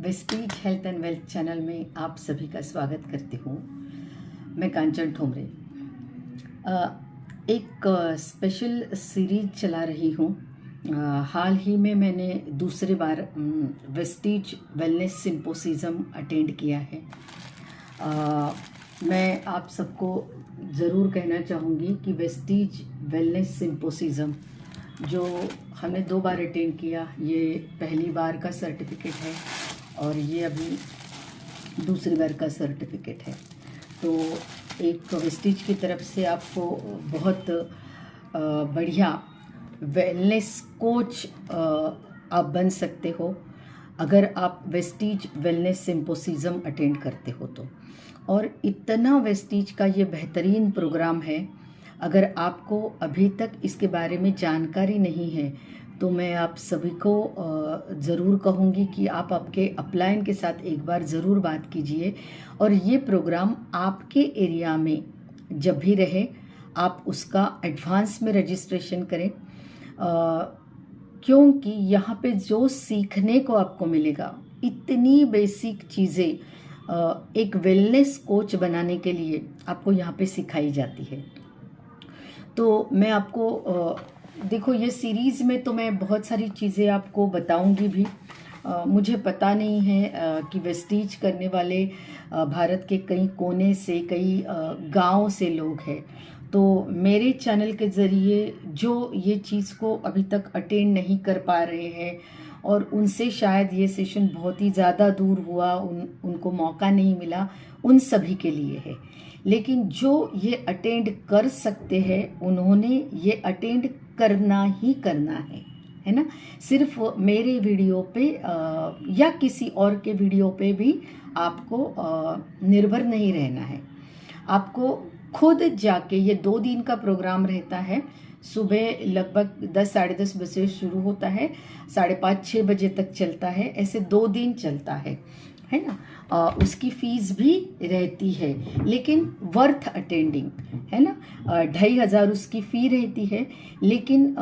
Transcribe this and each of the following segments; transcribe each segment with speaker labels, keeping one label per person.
Speaker 1: Vestige health and wealth channel में आप सभी का स्वागत करती हूँ। मैं कांचन ठोमरे एक स्पेशल सीरीज चला रही हूँ। हाल ही में मैंने दूसरी बार वेस्टीज वेलनेस सिंपोसिज्म अटेंड किया है। मैं आप सबको ज़रूर कहना चाहूँगी कि वेस्टीज वेलनेस सिंपोसिज्म जो हमने 2 बार अटेंड किया, ये पहली बार का सर्टिफिकेट है और ये अभी दूसरी बार का सर्टिफिकेट है। तो एक वेस्टीज की तरफ से आपको बहुत बढ़िया वेलनेस कोच आप बन सकते हो अगर आप वेस्टीज वेलनेस सिंपोसिज्म अटेंड करते हो तो। और इतना वेस्टीज का ये बेहतरीन प्रोग्राम है, अगर आपको अभी तक इसके बारे में जानकारी नहीं है तो मैं आप सभी को ज़रूर कहूँगी कि आप आपके अपलाइन के साथ एक बार ज़रूर बात कीजिए और ये प्रोग्राम आपके एरिया में जब भी रहे आप उसका एडवांस में रजिस्ट्रेशन करें, क्योंकि यहाँ पे जो सीखने को आपको मिलेगा, इतनी बेसिक चीज़ें एक वेलनेस कोच बनाने के लिए आपको यहाँ पे सिखाई जाती है। तो मैं आपको देखो, ये सीरीज़ में तो मैं बहुत सारी चीज़ें आपको बताऊंगी भी। मुझे पता नहीं है कि वेस्टीज करने वाले भारत के कई कोने से, कई गांव से लोग हैं। तो मेरे चैनल के ज़रिए जो ये चीज़ को अभी तक अटेंड नहीं कर पा रहे हैं और उनसे शायद ये सेशन बहुत ही ज़्यादा दूर हुआ, उनको मौका नहीं मिला, उन सभी के लिए है। लेकिन जो ये अटेंड कर सकते हैं उन्होंने ये अटेंड करना ही करना है ना। सिर्फ मेरे वीडियो पे या किसी और के वीडियो पे भी आपको निर्भर नहीं रहना है। आपको खुद जाके, ये 2 दिन का प्रोग्राम रहता है। सुबह लगभग 10 साढ़े 10 बजे शुरू होता है, 5:30-6 बजे तक चलता है। ऐसे 2 दिन चलता है ना। उसकी फीस भी रहती है, लेकिन वर्थ अटेंडिंग है ना। 2500 उसकी फ़ी रहती है, लेकिन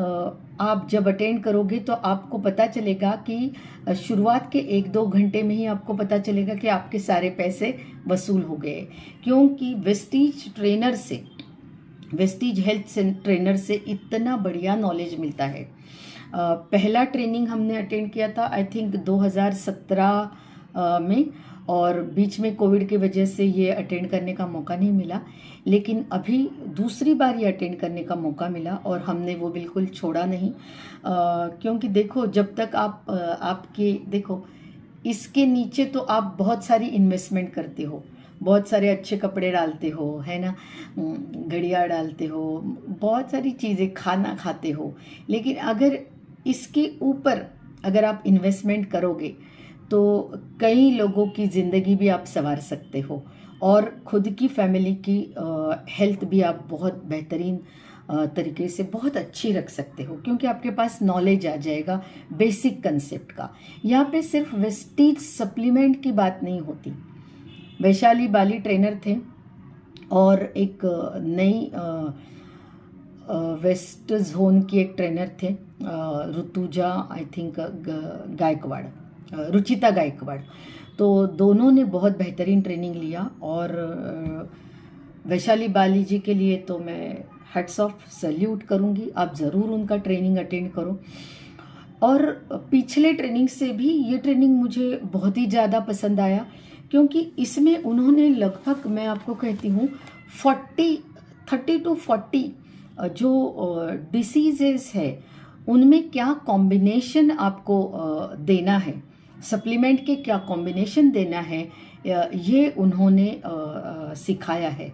Speaker 1: आप जब अटेंड करोगे तो आपको पता चलेगा कि शुरुआत के 1-2 घंटे में ही आपको पता चलेगा कि आपके सारे पैसे वसूल हो गए। क्योंकि वेस्टीज ट्रेनर से, वेस्टीज हेल्थ ट्रेनर से इतना बढ़िया नॉलेज मिलता है। पहला ट्रेनिंग हमने अटेंड किया था आई थिंक 2017 में, और बीच में कोविड की वजह से ये अटेंड करने का मौका नहीं मिला। लेकिन अभी दूसरी बार ये अटेंड करने का मौका मिला और हमने वो बिल्कुल छोड़ा नहीं। क्योंकि देखो, जब तक आप आपके देखो, इसके नीचे तो आप बहुत सारी इन्वेस्टमेंट करते हो, बहुत सारे अच्छे कपड़े डालते हो, है ना, घड़ियाँ डालते हो, बहुत सारी चीज़ें, खाना खाते हो। लेकिन अगर इसके ऊपर अगर आप इन्वेस्टमेंट करोगे तो कई लोगों की ज़िंदगी भी आप संवार सकते हो और खुद की फैमिली की हेल्थ भी आप बहुत बेहतरीन तरीके से बहुत अच्छी रख सकते हो, क्योंकि आपके पास नॉलेज आ जाएगा बेसिक कंसेप्ट का। यहाँ पे सिर्फ वेस्टीज सप्लीमेंट की बात नहीं होती। वैशाली बाली ट्रेनर थे और एक नई वेस्ट जोन की एक ट्रेनर थे, ऋतुजा आई थिंक गायकवाड़, रुचिता गायकवाड़। तो दोनों ने बहुत बेहतरीन ट्रेनिंग लिया और वैशाली बाली जी के लिए तो मैं हैट्स ऑफ सैल्यूट करूँगी। आप ज़रूर उनका ट्रेनिंग अटेंड करो। और पिछले ट्रेनिंग से भी ये ट्रेनिंग मुझे बहुत ही ज़्यादा पसंद आया, क्योंकि इसमें उन्होंने लगभग, मैं आपको कहती हूँ, 30 to 40 जो डिसीजेस है उनमें क्या कॉम्बिनेशन आपको देना है, सप्लीमेंट के क्या कॉम्बिनेशन देना है, ये उन्होंने सिखाया है।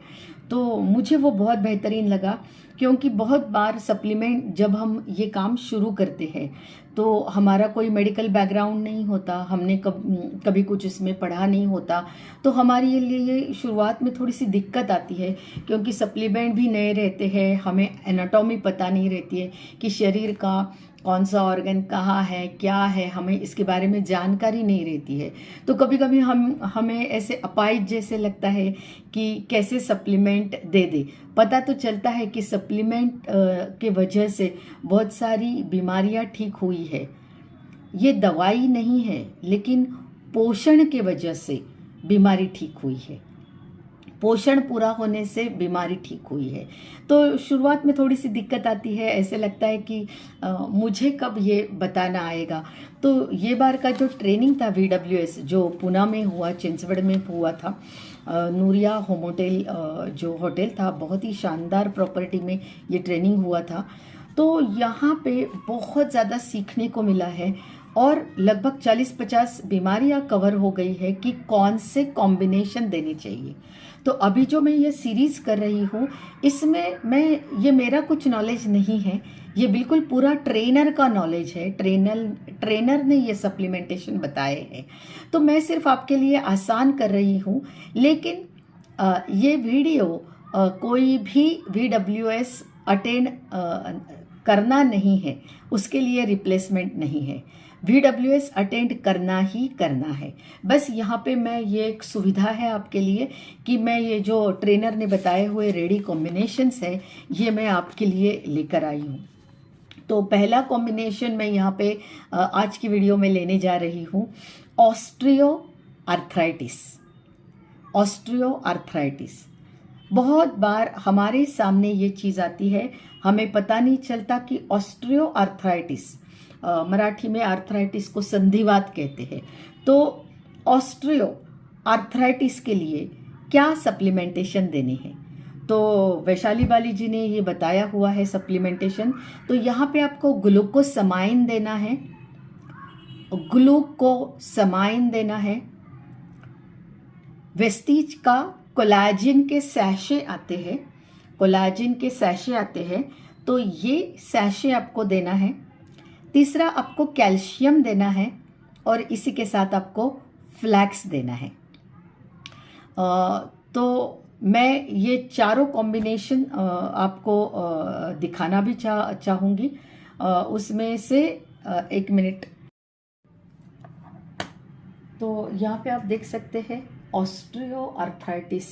Speaker 1: तो मुझे वो बहुत बेहतरीन लगा, क्योंकि बहुत बार सप्लीमेंट जब हम ये काम शुरू करते हैं तो हमारा कोई मेडिकल बैकग्राउंड नहीं होता, हमने कभी कुछ इसमें पढ़ा नहीं होता, तो हमारे लिए ये शुरुआत में थोड़ी सी दिक्कत आती है, क्योंकि सप्लीमेंट भी नए रहते हैं, हमें एनाटॉमी पता नहीं रहती है कि शरीर का कौन सा ऑर्गन कहाँ है, क्या है, हमें इसके बारे में जानकारी नहीं रहती है। तो कभी कभी हमें ऐसे अपाहिज जैसे लगता है कि कैसे सप्लीमेंट दे दे। पता तो चलता है कि सप्लीमेंट के वजह से बहुत सारी बीमारियां ठीक हुई है। ये दवाई नहीं है, लेकिन पोषण के वजह से बीमारी ठीक हुई है, पोषण पूरा होने से बीमारी ठीक हुई है। तो शुरुआत में थोड़ी सी दिक्कत आती है, ऐसे लगता है कि मुझे कब ये बताना आएगा। तो ये बार का जो ट्रेनिंग था VWS जो पूना में हुआ, चिंचवड़ में हुआ था, नूरिया होम होटल जो होटल था, बहुत ही शानदार प्रॉपर्टी में ये ट्रेनिंग हुआ था। तो यहाँ पे बहुत ज़्यादा सीखने को मिला है और लगभग 40-50 बीमारियाँ कवर हो गई है कि कौन से कॉम्बिनेशन देने चाहिए। तो अभी जो मैं ये सीरीज़ कर रही हूँ इसमें ये मेरा कुछ नॉलेज नहीं है, ये बिल्कुल पूरा ट्रेनर का नॉलेज है। ट्रेनर ने ये सप्लीमेंटेशन बताए हैं, तो मैं सिर्फ आपके लिए आसान कर रही हूँ। लेकिन ये वीडियो कोई भी VWS अटेंड करना नहीं है, उसके लिए रिप्लेसमेंट नहीं है। VWS अटेंड करना ही करना है। बस यहाँ पे मैं ये एक सुविधा है आपके लिए कि मैं ये जो ट्रेनर ने बताए हुए रेडी कॉम्बिनेशंस है ये मैं आपके लिए लेकर आई हूँ। तो पहला कॉम्बिनेशन मैं यहाँ पे आज की वीडियो में लेने जा रही हूँ, ऑस्ट्रियो आर्थराइटिस। ऑस्ट्रियो आर्थराइटिस बहुत बार हमारे सामने ये चीज़ आती है, हमें पता नहीं चलता कि ऑस्ट्रियो आर्थराइटिस, मराठी में आर्थराइटिस को संधिवात कहते हैं। तो ऑस्ट्रियो आर्थराइटिस के लिए क्या सप्लीमेंटेशन देने हैं, तो वैशाली बाली जी ने ये बताया हुआ है सप्लीमेंटेशन। तो यहाँ पे आपको ग्लूकोसमाइन देना है, ग्लूकोसमाइन देना है। वेस्टीज का कोलाजिन के सैशे आते हैं, कोलाजिन के सैशे आते हैं, तो ये सैशे आपको देना है। तीसरा आपको कैल्शियम देना है और इसी के साथ आपको फ्लैक्स देना है। तो मैं ये चारों कॉम्बिनेशन आपको दिखाना भी चाहूँगी। उसमें से एक मिनट, तो यहाँ पे आप देख सकते हैं ऑस्ट्रियो आर्थराइटिस,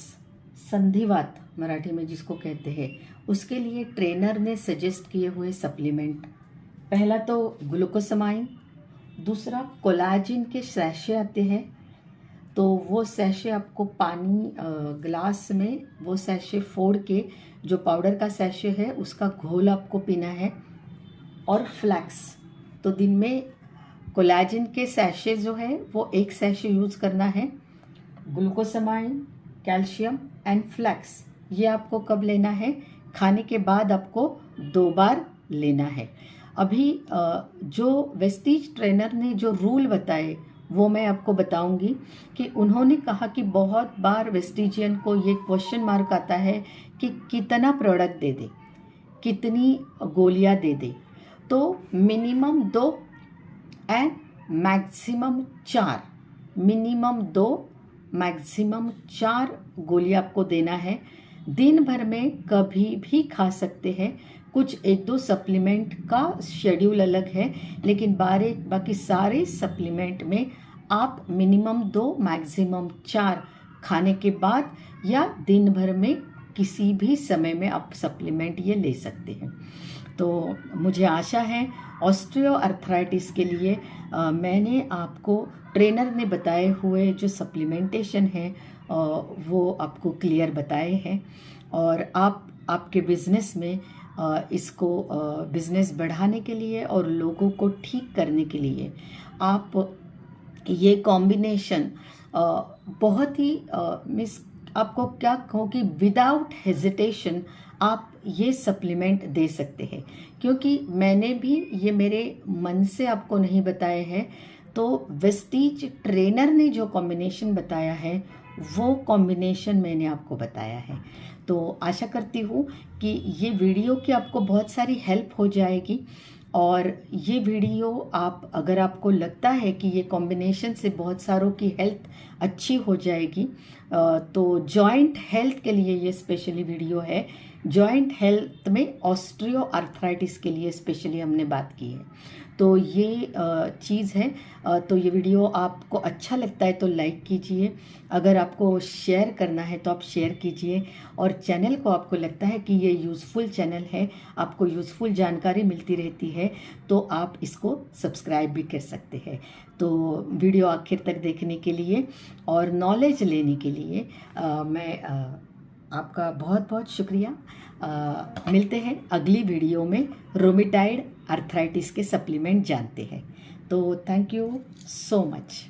Speaker 1: संधिवात मराठी में जिसको कहते हैं, उसके लिए ट्रेनर ने सजेस्ट किए हुए सप्लीमेंट, पहला तो ग्लूकोसमाइन, दूसरा कोलाजिन के सैशे आते हैं। तो वो सैशे आपको पानी ग्लास में वो सैशे फोड़ के, जो पाउडर का सैशे है उसका घोल आपको पीना है। और फ्लैक्स, तो दिन में कोलाजिन के सैशे जो है वो एक सैशे यूज़ करना है। ग्लूकोसमाइन, कैल्शियम एंड फ्लैक्स ये आपको कब लेना है, खाने के बाद आपको 2 बार लेना है। अभी जो वेस्टीज ट्रेनर ने जो रूल बताए वो मैं आपको बताऊंगी कि उन्होंने कहा कि बहुत बार वेस्टीजियन को ये क्वेश्चन मार्क आता है कि कितना प्रोडक्ट दे दे, कितनी गोलियां दे दे। तो minimum 2 and maximum 4, minimum 2 maximum 4 गोलियां आपको देना है। दिन भर में कभी भी खा सकते हैं, कुछ 1-2 सप्लीमेंट का शेड्यूल अलग है, लेकिन बाकी सारे सप्लीमेंट में आप मिनिमम 2 मैक्सिमम 4 खाने के बाद या दिन भर में किसी भी समय में आप सप्लीमेंट ये ले सकते हैं। तो मुझे आशा है ऑस्ट्रियो आर्थराइटिस के लिए मैंने आपको ट्रेनर ने बताए हुए जो सप्लीमेंटेशन है वो आपको क्लियर बताए हैं, और आप आपके बिजनेस में इसको बिजनेस बढ़ाने के लिए और लोगों को ठीक करने के लिए आप ये कॉम्बिनेशन बहुत ही आपको क्या कहूँ कि विदाउट हेजिटेशन आप ये सप्लीमेंट दे सकते हैं, क्योंकि मैंने भी ये मेरे मन से आपको नहीं बताए हैं। तो वेस्टीज ट्रेनर ने जो कॉम्बिनेशन बताया है वो कॉम्बिनेशन मैंने आपको बताया है। तो आशा करती हूँ कि ये वीडियो की आपको बहुत सारी हेल्प हो जाएगी, और ये वीडियो आप अगर आपको लगता है कि ये कॉम्बिनेशन से बहुत सारों की हेल्थ अच्छी हो जाएगी, तो जॉइंट हेल्थ के लिए ये स्पेशली वीडियो है। जॉइंट हेल्थ में ऑस्ट्रियो आर्थराइटिस के लिए स्पेशली हमने बात की है। तो ये चीज़ है। तो ये वीडियो आपको अच्छा लगता है तो लाइक कीजिए, अगर आपको शेयर करना है तो आप शेयर कीजिए, और चैनल को आपको लगता है कि ये यूज़फुल चैनल है, आपको यूज़फुल जानकारी मिलती रहती है, तो आप इसको सब्सक्राइब भी कर सकते हैं। तो वीडियो आखिर तक देखने के लिए और नॉलेज लेने के लिए मैं आपका बहुत बहुत शुक्रिया। मिलते हैं अगली वीडियो में, रोमेटाइड आर्थराइटिस के सप्लीमेंट जानते हैं। तो थैंक यू सो मच।